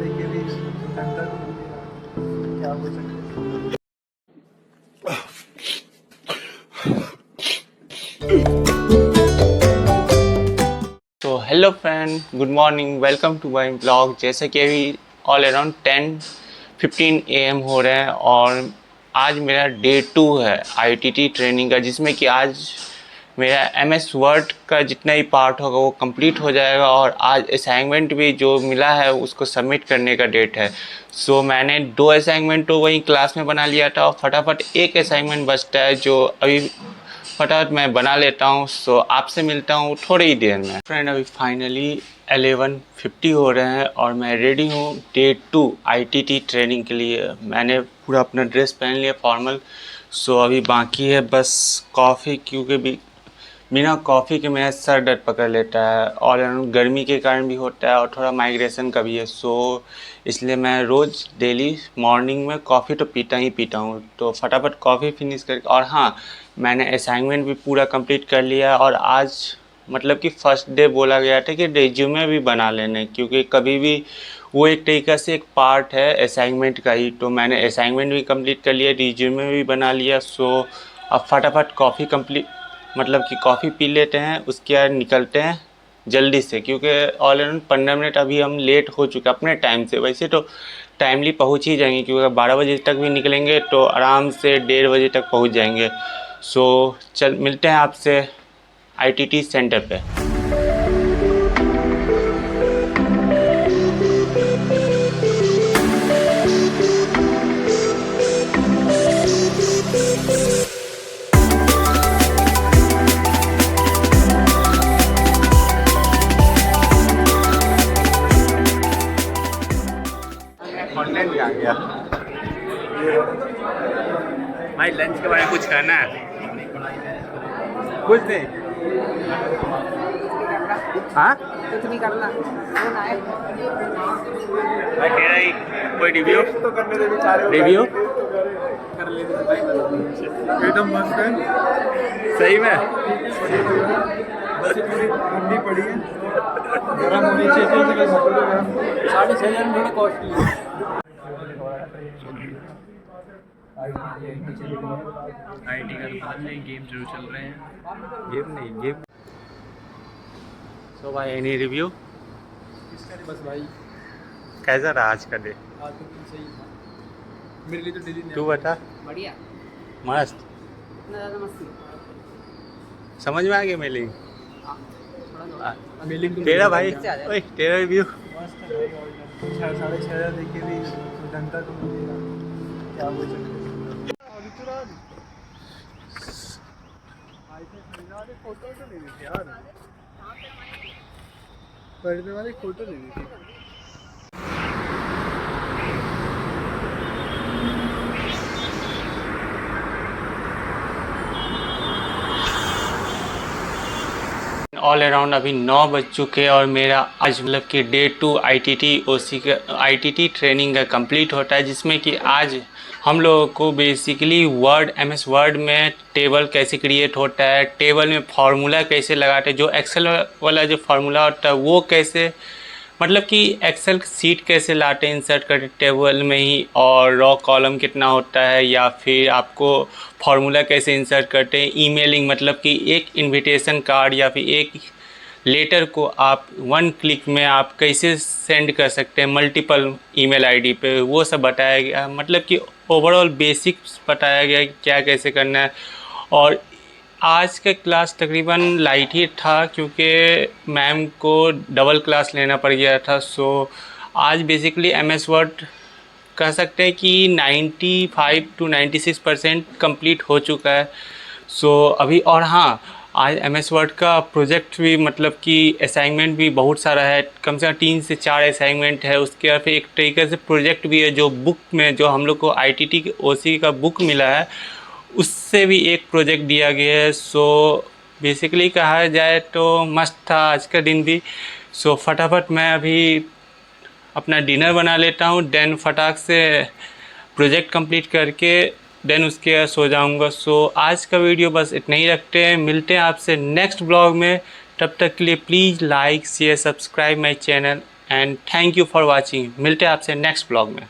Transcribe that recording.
देके भी जनता को क्या हो सकता है। तो hello friend, good morning, welcome to my blog. जैसे कि अभी ऑल अराउंड 10:15 AM हो रहे हैं और आज मेरा डे 2 है ITT ट्रेनिंग का, जिसमें कि आज मेरा MS वर्ड का जितना ही पार्ट होगा वो कंप्लीट हो जाएगा और आज असाइनमेंट भी जो मिला है उसको सबमिट करने का डेट है। सो मैंने 2 असाइनमेंट तो वहीं क्लास में बना लिया था और फटाफट एक असाइनमेंट बचता है जो अभी फटाफट मैं बना लेता हूँ। सो आपसे मिलता हूँ थोड़ी ही देर में। फ्रेंड, अभी फाइनली 11:50 हो रहे हैं और मैं रेडी हूँ डे 2 ITT ट्रेनिंग के लिए। मैंने पूरा अपना ड्रेस पहन लिया फॉर्मल। सो अभी बाकी है बस कॉफ़ी, क्योंकि भी बिना कॉफ़ी के मेरा सर दर्द पकड़ लेता है और गर्मी के कारण भी होता है और थोड़ा माइग्रेशन का भी है। सो इसलिए मैं रोज़ डेली मॉर्निंग में कॉफ़ी तो पीता ही पीता हूँ। तो फटाफट कॉफ़ी फिनिश कर, और हाँ, मैंने असाइनमेंट भी पूरा कंप्लीट कर लिया और आज मतलब कि फ़र्स्ट डे बोला गया था कि रेज्यूमे भी बना लेने, क्योंकि कभी भी वो एक तरीक़ा से एक पार्ट है असाइनमेंट का ही। तो मैंने असाइनमेंट भी कंप्लीट कर लिया, रेज्यूमे भी बना लिया। सो अब फटाफट कॉफ़ी कंप्लीट मतलब कि कॉफ़ी पी लेते हैं, उसके बाद निकलते हैं जल्दी से, क्योंकि ऑल अराउंड 15 मिनट अभी हम लेट हो चुके अपने टाइम से। वैसे तो टाइमली पहुंच ही जाएंगे, क्योंकि अगर 12 बजे तक भी निकलेंगे तो आराम से 1:30 बजे तक पहुंच जाएंगे। सो चल मिलते हैं आपसे ITT सेंटर पे। कंटेंट आ गया भाई, लंच के बारे में कुछ कहना है? कुछ नहीं। हाँ, कुछ नहीं करना। फोन आए भाई तेरा ही कोई रिव्यू तो करने दे बेचारे रिव्यू कर लेते भाई, एकदम मस्त है। सही में बस ये पूरी ठंडी पड़ी है, गरम होनी चाहिए। 6,500 में थोड़ा कॉस्टली है। आईटी का दुकान में गेम जरूर चल रहे हैं। गेम। सो भाई, एनी रिव्यू? बस भाई, कैसा रहा आज का डे? आज तो दिन सही था मेरे लिए, तो डेली तू बता। बढ़िया। मस्त। इतना ज़्यादा मस्ती। समझ में आ गया मेलिंग? मेलिंग तेरा भाई, ओए तेरा रिव्यू? मस्त है भाई। 6,500 देके भी जनता को मिलेगा, क्या हो सकता है। फोटो तो लेनी थी यार, पढ़ने वाली फोटो लेनी थी। ऑल अराउंड अभी 9 बज चुके हैं और मेरा आज मतलब कि डे 2 ITT OC का ITT ट्रेनिंग का कंप्लीट होता है, जिसमें कि आज हम लोगों को बेसिकली वर्ड MS वर्ड में टेबल कैसे क्रिएट होता है, टेबल में फार्मूला कैसे लगाते हैं, जो एक्सेल वाला जो फार्मूला होता है वो कैसे, मतलब कि एक्सेल सीट कैसे लाते हैं इंसर्ट करते टेबल में ही, और रॉ कॉलम कितना होता है, या फिर आपको फार्मूला कैसे इंसर्ट करते हैं, ईमेलिंग मतलब कि एक इनविटेशन कार्ड या फिर एक लेटर को आप 1 क्लिक में आप कैसे सेंड कर सकते हैं मल्टीपल ईमेल आईडी पे, वो सब बताया गया। मतलब कि ओवरऑल बेसिक्स बताया गया कि क्या कैसे करना है। और आज का क्लास तकरीबन लाइट ही था, क्योंकि मैम को डबल क्लास लेना पड़ गया था। सो आज बेसिकली MS वर्ड कह सकते हैं कि 95 to 96% कंप्लीट हो चुका है। सो अभी, और हाँ, आज MS वर्ड का प्रोजेक्ट भी मतलब कि असाइनमेंट भी बहुत सारा है, कम से कम 3 से 4 असाइनमेंट है। उसके बाद फिर एक तरीके से प्रोजेक्ट भी है जो बुक में, जो हम लोग को ITT OC का बुक मिला है उससे भी एक प्रोजेक्ट दिया गया है। सो बेसिकली कहा जाए तो मस्त था आज का दिन भी। सो फटाफट मैं अभी अपना डिनर बना लेता हूँ, देन फटाक से प्रोजेक्ट कंप्लीट करके देन उसके बाद सो जाऊँगा। सो आज का वीडियो बस इतना ही रखते हैं, मिलते हैं आपसे नेक्स्ट ब्लॉग में। तब तक के लिए please like share subscribe my channel and thank you for watching. मिलते हैं आपसे नेक्स्ट ब्लॉग में।